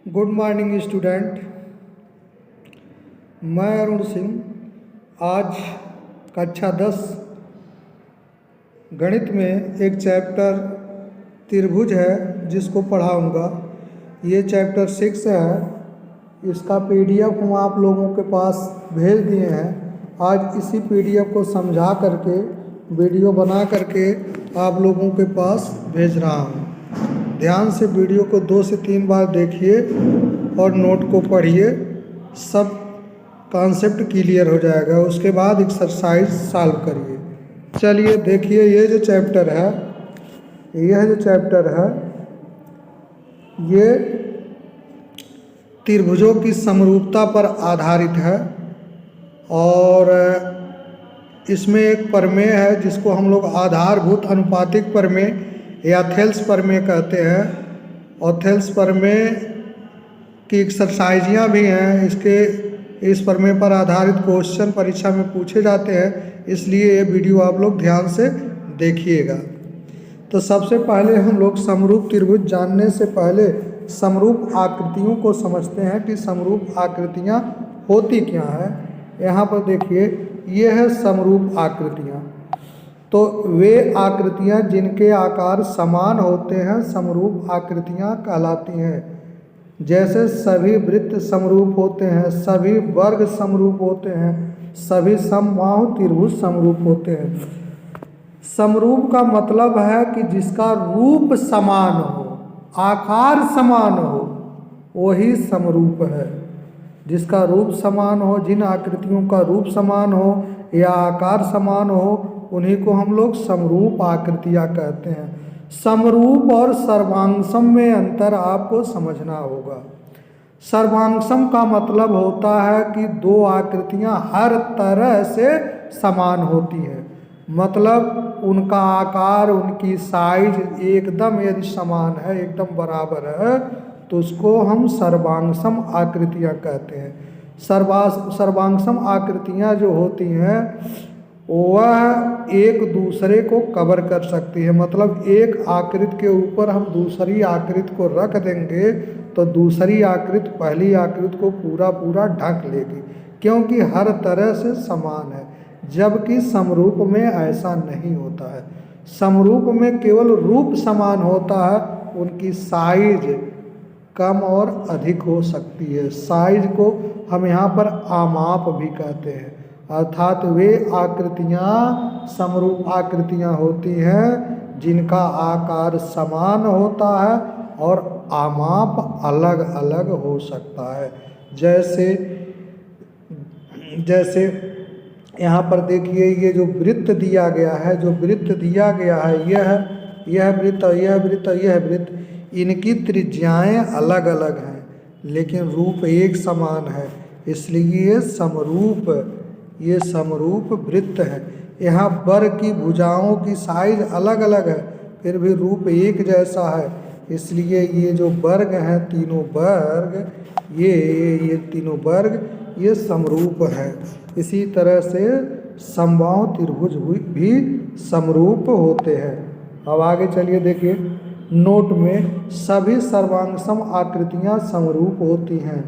Good morning student. मैं अरुण सिंह आज कक्षा 10 गणित में एक चैप्टर त्रिभुज है जिसको पढ़ाऊँगा। ये चैप्टर 6 है। इसका पीडीएफ हम आप लोगों के पास भेज दिए हैं। आज इसी पीडीएफ को समझा करके वीडियो बना करके आप लोगों के पास भेज रहा हूँ। ध्यान से वीडियो को 2 से 3 बार देखिए और नोट को पढ़िए, सब कॉन्सेप्ट क्लियर हो जाएगा। उसके बाद एक्सरसाइज सॉल्व करिए। चलिए देखिए, ये जो चैप्टर है ये त्रिभुजों की समरूपता पर आधारित है और इसमें एक प्रमेय है जिसको हम लोग आधारभूत अनुपातिक प्रमेय या थेल्स प्रमेय कहते हैं। और थेल्स प्रमेय की एक्सरसाइजियाँ भी हैं। इस प्रमेय पर आधारित क्वेश्चन परीक्षा में पूछे जाते हैं, इसलिए ये वीडियो आप लोग ध्यान से देखिएगा। तो सबसे पहले हम लोग समरूप त्रिभुज जानने से पहले समरूप आकृतियों को समझते हैं कि समरूप आकृतियाँ होती क्या है। यहाँ पर देखिए, ये है समरूप आकृतियाँ। तो वे आकृतियाँ जिनके आकार समान होते हैं समरूप आकृतियाँ कहलाती हैं। जैसे सभी वृत्त समरूप होते हैं, सभी वर्ग समरूप होते हैं, सभी समबाहु त्रिभुज समरूप होते हैं। समरूप का मतलब है कि जिसका रूप समान हो, आकार समान हो, वही समरूप है। जिसका रूप समान हो, जिन आकृतियों का रूप समान हो या आकार समान हो, उन्हीं को हम लोग समरूप आकृतियाँ कहते हैं। समरूप और सर्वांगसम में अंतर आपको समझना होगा। सर्वांगसम का मतलब होता है कि दो आकृतियाँ हर तरह से समान होती हैं, मतलब उनका आकार, उनकी साइज एकदम यदि समान है, एकदम बराबर है, तो उसको हम सर्वांगसम आकृतियाँ कहते हैं। सर्वांगसम आकृतियाँ जो होती हैं वह एक दूसरे को कवर कर सकती है। मतलब एक आकृति के ऊपर हम दूसरी आकृति को रख देंगे तो दूसरी आकृति पहली आकृति को पूरा ढक लेगी, क्योंकि हर तरह से समान है। जबकि समरूप में ऐसा नहीं होता है। समरूप में केवल रूप समान होता है, उनकी साइज कम और अधिक हो सकती है। साइज को हम यहाँ पर आमाप भी कहते हैं। अर्थात वे आकृतियाँ समरूप आकृतियाँ होती हैं जिनका आकार समान होता है और आमाप अलग अलग हो सकता है। जैसे यहाँ पर देखिए, ये जो वृत्त दिया गया है, यह वृत्त और यह वृत्त और यह वृत्त, इनकी त्रिज्याएँ अलग अलग हैं लेकिन रूप एक समान है, इसलिए ये समरूप वृत्त है। यहाँ वर्ग की भुजाओं की साइज अलग अलग है, फिर भी रूप एक जैसा है, इसलिए ये जो वर्ग हैं, तीनों वर्ग, ये समरूप है। इसी तरह से समबाहु त्रिभुज भी समरूप होते हैं। अब आगे चलिए देखिए, नोट में सभी सर्वांगसम आकृतियाँ समरूप होती हैं।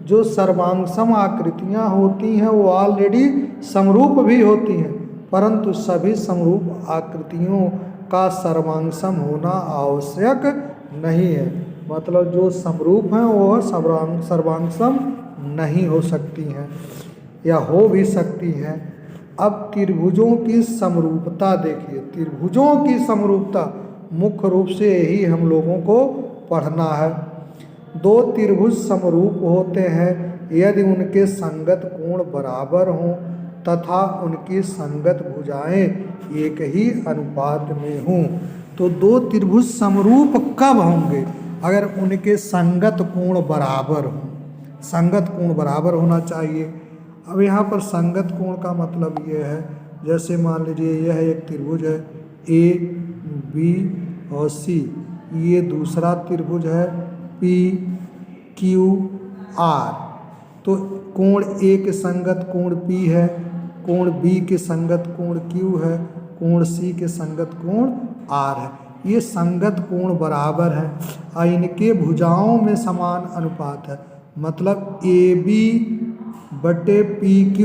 जो सर्वांगसम आकृतियाँ होती हैं वो ऑलरेडी समरूप भी होती हैं, परंतु सभी समरूप आकृतियों का सर्वांगसम होना आवश्यक नहीं है। मतलब जो समरूप हैं वो सर्वांगसम नहीं हो सकती हैं या हो भी सकती हैं। अब त्रिभुजों की समरूपता देखिए। त्रिभुजों की समरूपता मुख्य रूप से यही हम लोगों को पढ़ना है। दो त्रिभुज समरूप होते हैं यदि उनके संगत कोण बराबर हों तथा उनकी संगत भुजाएं एक ही अनुपात में हों। तो दो त्रिभुज समरूप कब होंगे? अगर उनके संगत कोण बराबर हों। संगत कोण बराबर होना चाहिए। अब यहाँ पर संगत कोण का मतलब ये है, जैसे मान लीजिए यह एक त्रिभुज है ए बी और सी, ये दूसरा त्रिभुज है पी क्यू आर। तो कोण ए के संगत कोण पी है, कोण बी के संगत कोण क्यू है, कोण सी के संगत कोण आर है। ये संगत कोण बराबर है और इनके भुजाओं में समान अनुपात है। मतलब AB बटे PQ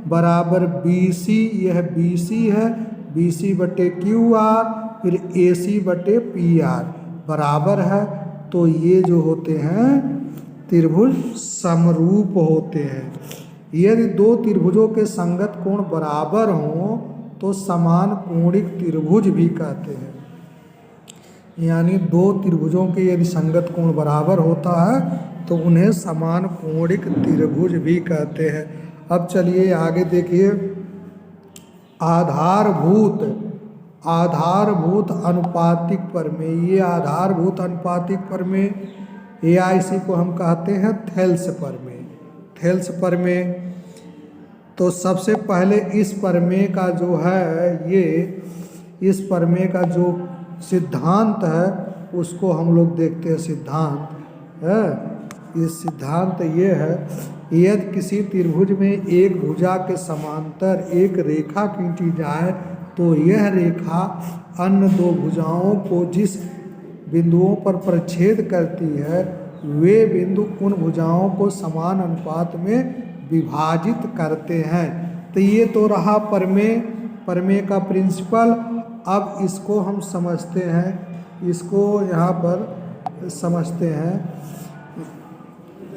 बराबर BC, यह BC है, BC बटे QR, फिर AC बटे PR बराबर है। तो ये जो होते हैं त्रिभुज समरूप होते हैं। यदि दो त्रिभुजों के संगत कोण बराबर हों तो समान कोणिक त्रिभुज भी कहते हैं। यानी दो त्रिभुजों के यदि संगत कोण बराबर होता है तो उन्हें समान कोणिक त्रिभुज भी कहते हैं। अब चलिए आगे देखिए, आधारभूत अनुपातिक प्रमेय। ये आधारभूत अनुपातिक प्रमेय या इसी को हम कहते हैं थेल्स प्रमेय। तो सबसे पहले इस प्रमेय का जो है इस प्रमेय का जो सिद्धांत है उसको हम लोग देखते हैं। सिद्धांत है, ये सिद्धांत ये है, यदि किसी त्रिभुज में एक भुजा के समांतर एक रेखा खींची जाए तो यह रेखा अन्य दो भुजाओं को जिस बिंदुओं पर परिच्छेद करती है वे बिंदु उन भुजाओं को समान अनुपात में विभाजित करते हैं। तो ये तो रहा प्रमेय का प्रिंसिपल। अब इसको हम समझते हैं, इसको यहाँ पर समझते हैं।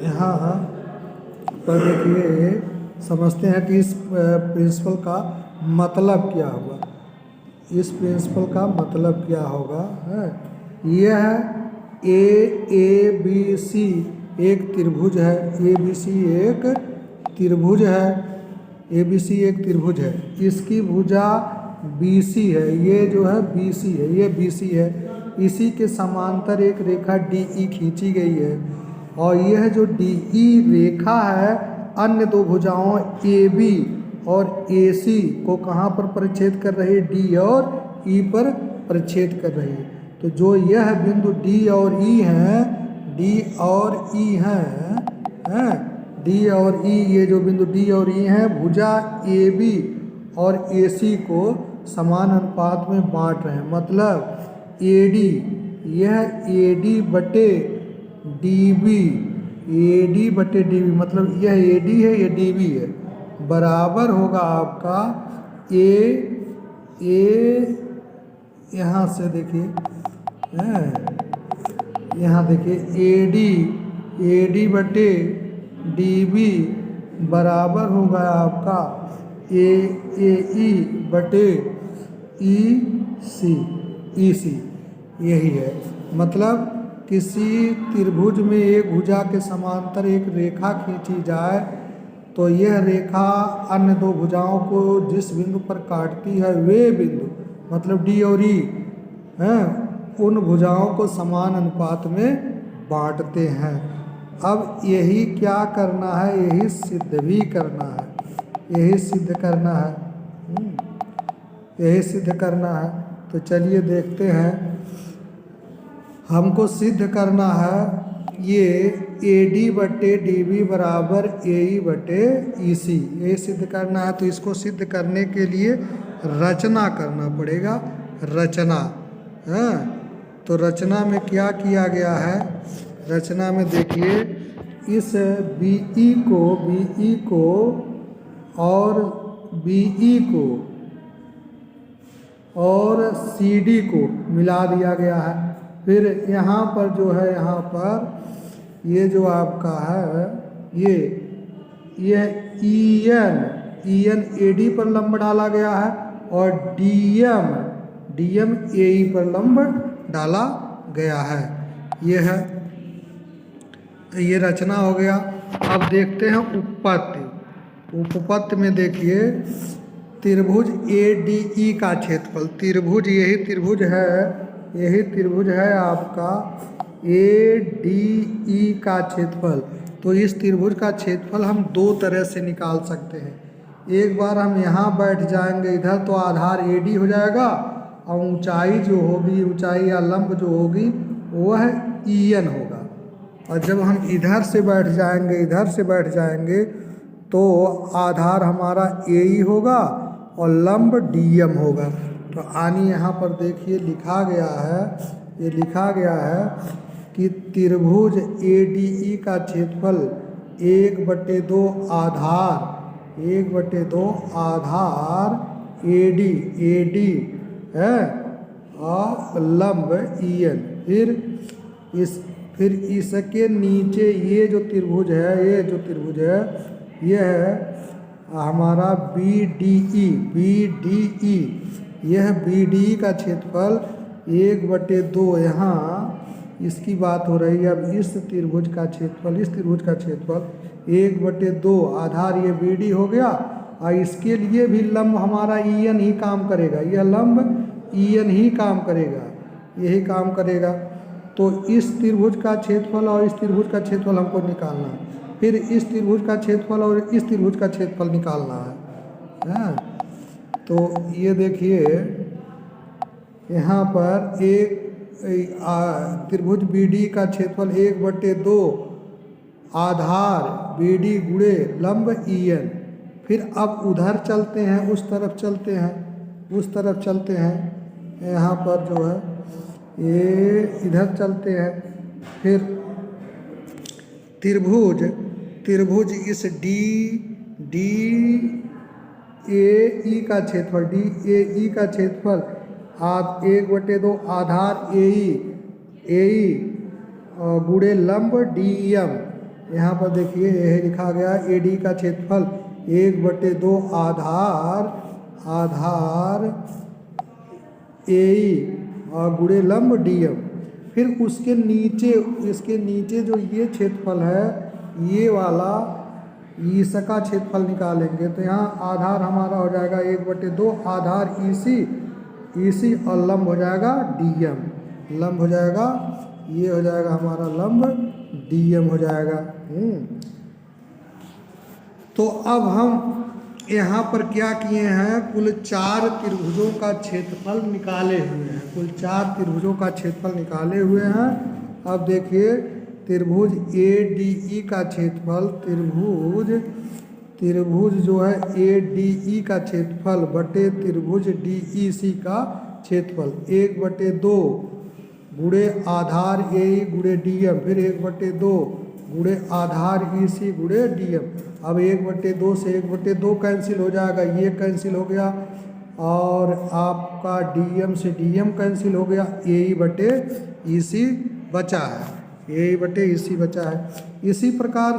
यहाँ पर देखिए समझते हैं कि इस प्रिंसिपल का मतलब क्या होगा। इस प्रिंसिपल का मतलब क्या होगा है, यह ABC एक त्रिभुज है। ABC एक त्रिभुज है। इसकी भुजा BC है, ये जो है BC है, ये BC है। इसी के समांतर एक रेखा DE खींची गई है और यह जो DE रेखा है अन्य दो भुजाओं AB और AC को कहाँ पर परिच्छेद कर रही है, D और E पर परिच्छेद कर रही है। तो जो यह बिंदु D और E हैं, D और E, ये जो बिंदु D और E हैं भुजा AB और AC को समान अनुपात में बांट रहे हैं। मतलब AD, यह AD बटे DB, मतलब यह AD है, यह DB है, बराबर होगा आपका यहाँ से देखिए, यहाँ देखिए AD बटे DB बराबर होगा आपका AE बटे EC। यही है मतलब किसी त्रिभुज में एक भुजा के समांतर एक रेखा खींची जाए तो यह रेखा अन्य दो भुजाओं को जिस बिंदु पर काटती है वे बिंदु मतलब D और E हैं उन भुजाओं को समान अनुपात में बांटते हैं। अब यही क्या करना है, यही सिद्ध भी करना है, यही सिद्ध करना है। तो चलिए देखते हैं, हमको सिद्ध करना है ये AD बटे DB बराबर AE बटे EC, ये सिद्ध करना है। तो इसको सिद्ध करने के लिए रचना करना पड़ेगा, रचना है। तो रचना में क्या किया गया है, रचना में देखिए इस BE को और BE को और CD को मिला दिया गया है। फिर यहाँ पर जो है, यहाँ पर ये जो आपका है ये EN AD पर लंब डाला गया है और DM AE पर लंब डाला गया है। ये है, ये रचना हो गया। अब देखते हैं उपपत्ति में देखिए त्रिभुज ADE का क्षेत्रफल, त्रिभुज यही त्रिभुज है आपका ADE का क्षेत्रफल। तो इस त्रिभुज का क्षेत्रफल हम दो तरह से निकाल सकते हैं। एक बार हम यहाँ बैठ जाएंगे इधर तो आधार AD हो जाएगा और ऊंचाई जो होगी, ऊंचाई या लंब जो होगी वह EN होगा। और जब हम इधर से बैठ जाएंगे तो आधार हमारा AE होगा और लंब DM होगा। तो आनी यहाँ पर देखिए लिखा गया है, ये लिखा गया है कि त्रिभुज ADE का क्षेत्रफल 1/2 आधार 1/2 आधार AD है और लंब EN। फिर इसके नीचे ये जो त्रिभुज है ये है हमारा BDE। यह BDE का क्षेत्रफल 1/2 यहाँ इसकी बात हो रही है। अब इस त्रिभुज का क्षेत्रफल 1/2 आधार ये BD हो गया और इसके लिए भी लंब हमारा EN ही काम करेगा, यह लंब EN ही काम करेगा, यही काम करेगा। तो इस त्रिभुज का क्षेत्रफल और इस त्रिभुज का क्षेत्रफल हमको निकालना है, फिर इस त्रिभुज का क्षेत्रफल और इस त्रिभुज का क्षेत्रफल निकालना है। तो ये देखिए यहाँ पर एक त्रिभुज BD का क्षेत्रफल 1/2 आधार BD गुणे लंब EN। फिर अब उधर चलते हैं, उस तरफ चलते हैं यहाँ पर जो है ये इधर चलते हैं। फिर त्रिभुज इस DAE का क्षेत्रफल 1/2 आधार AE गुणे लंब DEM। यहाँ पर देखिए यह लिखा गया AD का क्षेत्रफल 1/2 आधार AE और गुणे लंब DM। फिर उसके नीचे इसके नीचे जो ये क्षेत्रफल है, ये वाला इसका क्षेत्रफल निकालेंगे तो यहाँ आधार हमारा हो जाएगा 1/2 आधार EC और लंब हो जाएगा DM। लंब हो जाएगा, ये हो जाएगा हमारा लंब DM हो जाएगा। तो अब हम यहाँ पर क्या किए हैं, कुल 4 त्रिभुजों का क्षेत्रफल निकाले हुए हैं। अब देखिए त्रिभुज ADE का क्षेत्रफल, त्रिभुज जो है ADE का क्षेत्रफल बटे त्रिभुज DEC का क्षेत्रफल 1/2 गुणे आधार AE गुणे DM, फिर 1/2 गुणे आधार EC गुणे DM। अब 1/2 से 1/2 कैंसिल हो जाएगा, ये कैंसिल हो गया और आपका DM से DM कैंसिल हो गया, AE बटे EC बचा है, AE बटे EC बचा है। इसी प्रकार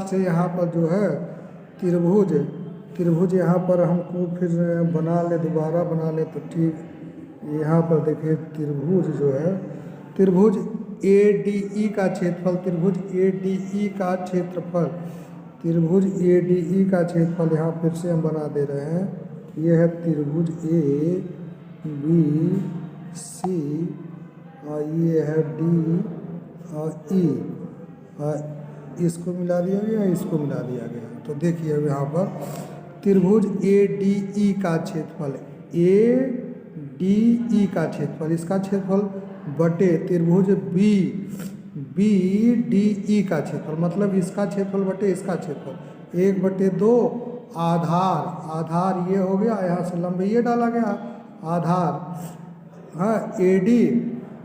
से यहाँ पर जो है त्रिभुज यहाँ पर हमको फिर दोबारा बना ले तो ठीक। यहाँ पर देखिए त्रिभुज जो है त्रिभुज ADE का क्षेत्रफल, त्रिभुज ADE का क्षेत्रफल यहाँ फिर से हम बना दे रहे हैं। यह है त्रिभुज ABC और ये है DE, इसको मिला दिया गया, इसको मिला दिया गया। तो देखिए अब यहाँ पर त्रिभुज ADE का क्षेत्रफल, ADE का क्षेत्रफल, इसका क्षेत्रफल बटे त्रिभुज BDE का क्षेत्रफल, मतलब इसका क्षेत्रफल बटे इसका क्षेत्रफल 1/2 आधार ये हो गया, यहाँ से लंब ये डाला गया आधार AD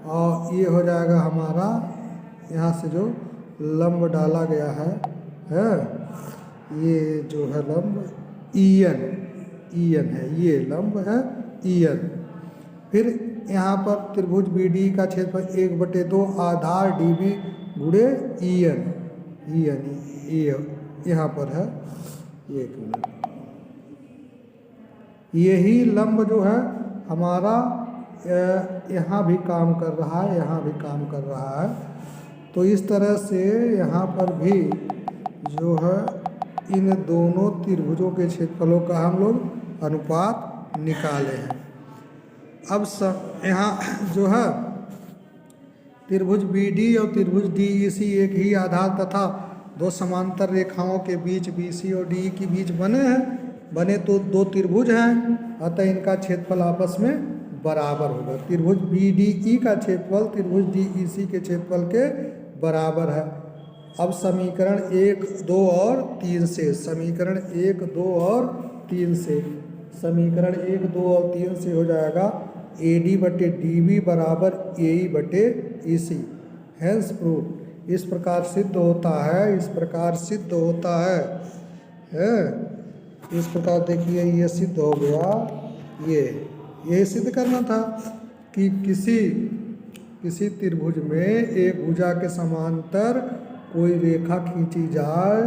और ये हो जाएगा हमारा यहाँ से जो लंब डाला गया है ये जो है लंब EN है, ये लंब है EN। फिर यहाँ पर त्रिभुज BD का क्षेत्रफल 1/2 आधार DB गुणे EN यहाँ पर है। एक मिनट, यही लंब जो है हमारा यहाँ भी काम कर रहा है, तो इस तरह से यहाँ पर भी जो है इन दोनों त्रिभुजों के क्षेत्रफलों का हम लोग अनुपात निकाले हैं। अब यहाँ जो है त्रिभुज BD और त्रिभुज DEC एक ही आधार तथा 2 समांतर रेखाओं के बीच BC और DE के बीच बने तो 2 त्रिभुज हैं, अतः इनका क्षेत्रफल आपस में बराबर होगा। त्रिभुज BDE का क्षेत्रफल त्रिभुज DEC के क्षेत्रफल के बराबर है। अब समीकरण 1, 2 और 3 से, समीकरण 1, 2 और 3 से, समीकरण 1, 2 और 3 से हो जाएगा AD बटे DB बराबर AE बटे EC। Hence proof. इस प्रकार सिद्ध होता है, इस प्रकार सिद्ध होता है। इस प्रकार देखिए ये सिद्ध हो गया। ये सिद्ध करना था कि किसी त्रिभुज में एक भुजा के समांतर कोई रेखा खींची जाए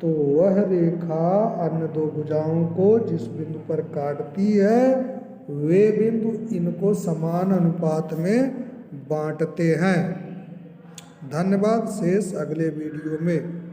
तो वह रेखा अन्य दो भुजाओं को जिस बिंदु पर काटती है वे बिंदु इनको समान अनुपात में बांटते हैं। धन्यवाद। शेष अगले वीडियो में।